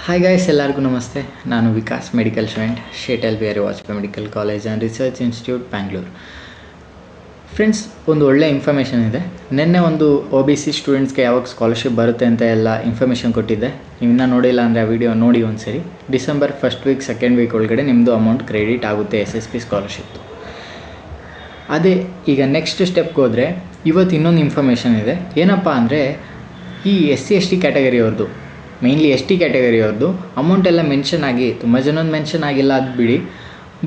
Hi guys, ಎಲ್ಲರಿಗೂ ನಮಸ್ತೆ. ನಾನು Vikas, medical student, Atal Bihari Vajpayee medical college and research institute, Bangalore. Friends, ಒಂದು ಒಳ್ಳೆ ಇನ್ಫಾರ್ಮೇಷನ್ ಇದೆ. ನಿನ್ನೆ ಒಂದು OBC ಸ್ಟೂಡೆಂಟ್ಸ್ಗೆ ಯಾವಾಗ ಸ್ಕಾಲರ್ಶಿಪ್ ಬರುತ್ತೆ ಅಂತ ಎಲ್ಲ ಇನ್ಫಾರ್ಮೇಷನ್ ಕೊಟ್ಟಿದ್ದೆ. ನೀವು ಇನ್ನೂ ನೋಡಿಲ್ಲ ಅಂದರೆ ಆ ವಿಡಿಯೋ ನೋಡಿ ಒಂದ್ಸರಿ. December first week, second week ಒಳಗಡೆ ನಿಮ್ಮದು ಅಮೌಂಟ್ ಕ್ರೆಡಿಟ್ ಆಗುತ್ತೆ SSP ಸ್ಕಾಲರ್ಶಿಪ್ದು. ಅದೇ ಈಗ ನೆಕ್ಸ್ಟ್ ಸ್ಟೆಪ್ಗೆ ಹೋದರೆ ಇವತ್ತು ಇನ್ನೊಂದು ಇನ್ಫಾರ್ಮೇಷನ್ ಇದೆ. ಏನಪ್ಪ ಅಂದರೆ, ಈ SC/ST ಕ್ಯಾಟಗರಿಯವ್ರದ್ದು, ಮೇಯ್ನ್ಲಿ ST ಕ್ಯಾಟಗರಿಯವ್ರದ್ದು ಅಮೌಂಟ್ ಎಲ್ಲ ಮೆನ್ಷನ್ ಆಗಿ, ತುಂಬ ಜನದ ಮೆನ್ಷನ್ ಆಗಿಲ್ಲ, ಅದು ಬಿಡಿ.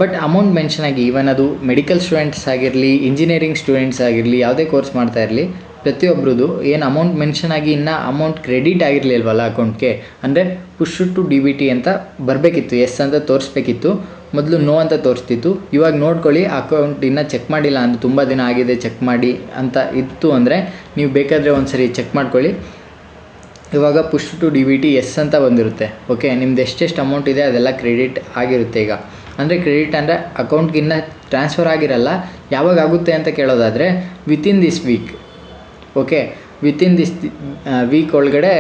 ಬಟ್ ಅಮೌಂಟ್ ಮೆನ್ಷನ್ ಆಗಿ, ಈವನ್ ಅದು ಮೆಡಿಕಲ್ ಸ್ಟೂಡೆಂಟ್ಸ್ ಆಗಿರಲಿ, ಇಂಜಿನಿಯರಿಂಗ್ ಸ್ಟೂಡೆಂಟ್ಸ್ ಆಗಿರಲಿ, ಯಾವುದೇ ಕೋರ್ಸ್ ಮಾಡ್ತಾ ಇರಲಿ, ಪ್ರತಿಯೊಬ್ಬರದು ಏನು ಅಮೌಂಟ್ ಮೆನ್ಷನ್ ಆಗಿ ಇನ್ನೂ ಅಮೌಂಟ್ ಕ್ರೆಡಿಟ್ ಆಗಿರಲಿಲ್ವಲ್ಲ ಅಕೌಂಟ್ಗೆ, ಅಂದರೆ ಪುಷ್ ಟು DBT ಅಂತ ಬರಬೇಕಿತ್ತು. ಎಸ್ ಅಂತ ತೋರಿಸ್ಬೇಕಿತ್ತು, ಮೊದಲು ನೋ ಅಂತ ತೋರಿಸ್ತಿತ್ತು. ಇವಾಗ ನೋಡ್ಕೊಳ್ಳಿ, ಅಕೌಂಟ್ ಇನ್ನೂ ಚೆಕ್ ಮಾಡಿಲ್ಲ ಅಂದರೆ, ತುಂಬ ದಿನ ಆಗಿದೆ ಚೆಕ್ ಮಾಡಿ ಅಂತ ಇತ್ತು ಅಂದರೆ ನೀವು ಬೇಕಾದರೆ ಒಂದು ಸರಿ ಚೆಕ್ ಮಾಡ್ಕೊಳ್ಳಿ. ಇವಾಗ ಪುಷ್ ಟು DBT ಎಸ್ ಅಂತ ಬಂದಿರುತ್ತೆ. ಓಕೆ, ನಿಮ್ದು ಎಷ್ಟೆಷ್ಟು ಅಮೌಂಟ್ ಇದೆ ಅದೆಲ್ಲ ಕ್ರೆಡಿಟ್ ಆಗಿರುತ್ತೆ. ಈಗ ಅಂದರೆ ಕ್ರೆಡಿಟ್ ಅಂದರೆ ಅಕೌಂಟ್ಗೆ ಇನ್ನೂ ಟ್ರಾನ್ಸ್ಫರ್ ಆಗಿರಲ್ಲ. ಯಾವಾಗ ಆಗುತ್ತೆ ಅಂತ ಕೇಳೋದಾದರೆ, within this week. Okay, within week ಒಳಗಡೆ,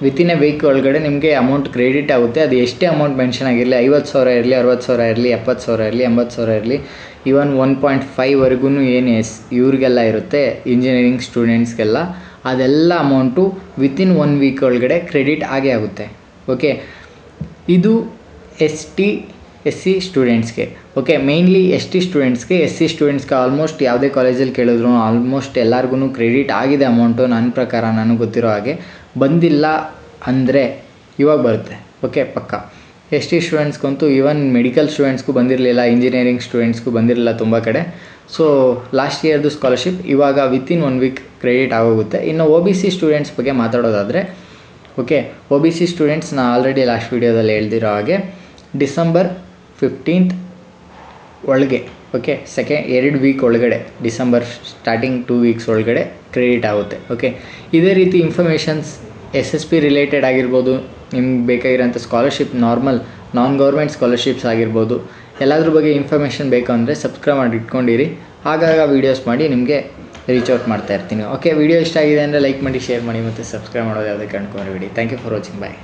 ವಿತಿನ್ ಎ ವೀಕ್ ಒಳಗಡೆ ನಿಮಗೆ ಅಮೌಂಟ್ ಕ್ರೆಡಿಟ್ ಆಗುತ್ತೆ. ಅದು ಎಷ್ಟೇ ಅಮೌಂಟ್ ಮೆನ್ಷನ್ ಆಗಿರಲಿ, 50,000 ಇರಲಿ, 60,000 ಇರಲಿ, 70,000 ಇರಲಿ, 80,000 ಇರಲಿ, ಈವನ್ 1.5ವರೆಗೂ ಏನು ಇವ್ರಿಗೆಲ್ಲ ಇರುತ್ತೆ, ಇಂಜಿನಿಯರಿಂಗ್ ಸ್ಟೂಡೆಂಟ್ಸ್ಗೆಲ್ಲ, ಅದೆಲ್ಲ ಅಮೌಂಟು ವಿತಿನ್ 1 ವೀಕ್ ಒಳಗಡೆ ಕ್ರೆಡಿಟ್ ಆಗೇ ಆಗುತ್ತೆ. ಓಕೆ, ಇದು SC ಸ್ಟೂಡೆಂಟ್ಸ್ಗೆ. ಓಕೆ, ಮೇಯ್ನ್ಲಿ ST ಸ್ಟೂಡೆಂಟ್ಸ್ಗೆ. SC ಸ್ಟೂಡೆಂಟ್ಸ್ಗೆ ಆಲ್ಮೋಸ್ಟ್ ಯಾವುದೇ ಕಾಲೇಜಲ್ಲಿ ಕೇಳಿದ್ರು ಆಲ್ಮೋಸ್ಟ್ ಎಲ್ಲರಿಗೂ ಕ್ರೆಡಿಟ್ ಆಗಿದೆ ಅಮೌಂಟು. ನನ್ನ ಪ್ರಕಾರ, ನನಗೆ ಗೊತ್ತಿರೋ ಹಾಗೆ ಬಂದಿಲ್ಲ ಅಂದರೆ ಇವಾಗ ಬರುತ್ತೆ. ಓಕೆ, ಪಕ್ಕ. ST ಸ್ಟೂಡೆಂಟ್ಸ್ಗಂತೂ ಈವನ್ ಮೆಡಿಕಲ್ ಸ್ಟೂಡೆಂಟ್ಸ್ಗೂ ಬಂದಿರಲಿಲ್ಲ, ಇಂಜಿನಿಯರಿಂಗ್ ಸ್ಟೂಡೆಂಟ್ಸ್ಗೂ ಬಂದಿರಲಿಲ್ಲ ತುಂಬ ಕಡೆ. ಸೊ ಲಾಸ್ಟ್ ಇಯರ್ದು ಸ್ಕಾಲರ್ಶಿಪ್ ಇವಾಗ ವಿತಿನ್ 1 ವೀಕ್ ಕ್ರೆಡಿಟ್ ಆಗೋಗುತ್ತೆ. ಇನ್ನು OBC ಸ್ಟೂಡೆಂಟ್ಸ್ ಬಗ್ಗೆ ಮಾತಾಡೋದಾದರೆ, ಓಕೆ, OBC ಸ್ಟೂಡೆಂಟ್ಸ್ ನಾನು ಆಲ್ರೆಡಿ ಲಾಸ್ಟ್ ವೀಡಿಯೋದಲ್ಲಿ ಹೇಳ್ದಿರೋ ಹಾಗೆ ಡಿಸೆಂಬರ್ 15th ಒಳಗೆ, ಓಕೆ, 2 ವೀಕ್ ಒಳಗಡೆ, ಡಿಸೆಂಬರ್ ಸ್ಟಾರ್ಟಿಂಗ್ 2 ವೀಕ್ಸ್ ಒಳಗಡೆ ಕ್ರೆಡಿಟ್ ಆಗುತ್ತೆ. ಓಕೆ, ಇದೇ ರೀತಿ ಇನ್ಫಾರ್ಮೇಷನ್ಸ್ SSP ರಿಲೇಟೆಡ್ ಆಗಿರ್ಬೋದು, ನಿಮ್ಗೆ ಬೇಕಾಗಿರೋಂಥ ಸ್ಕಾಲರ್ಶಿಪ್, ನಾನ್ ಗೌರ್ಮೆಂಟ್ ಸ್ಕಾಲರ್ಶಿಪ್ಸ್ ಆಗಿರ್ಬೋದು, ಎಲ್ಲದ್ರ ಬಗ್ಗೆ ಇನ್ಫಾರ್ಮೇಷನ್ ಬೇಕು ಅಂದರೆ ಸಬ್ಸ್ಕ್ರೈಬ್ ಮಾಡಿ ಇಟ್ಕೊಂಡಿರಿ. ಆಗಾಗ ವೀಡಿಯೋಸ್ ಮಾಡಿ ನಿಮಗೆ ರೀಚ್ ಔಟ್ ಮಾಡ್ತಾ ಇರ್ತೀನಿ. ಓಕೆ, ವಿಡಿಯೋ ಇಷ್ಟ ಆಗಿದೆ ಅಂದರೆ ಲೈಕ್ ಮಾಡಿ, ಶೇರ್ ಮಾಡಿ ಮತ್ತು ಸಬ್ಸ್ಕ್ರೈಬ್ ಮಾಡೋದು ಯಾವುದೇ ಕಾರಣಕ್ಕೂ ಮರಿಬೇಡಿ. Thank you for watching. Bye.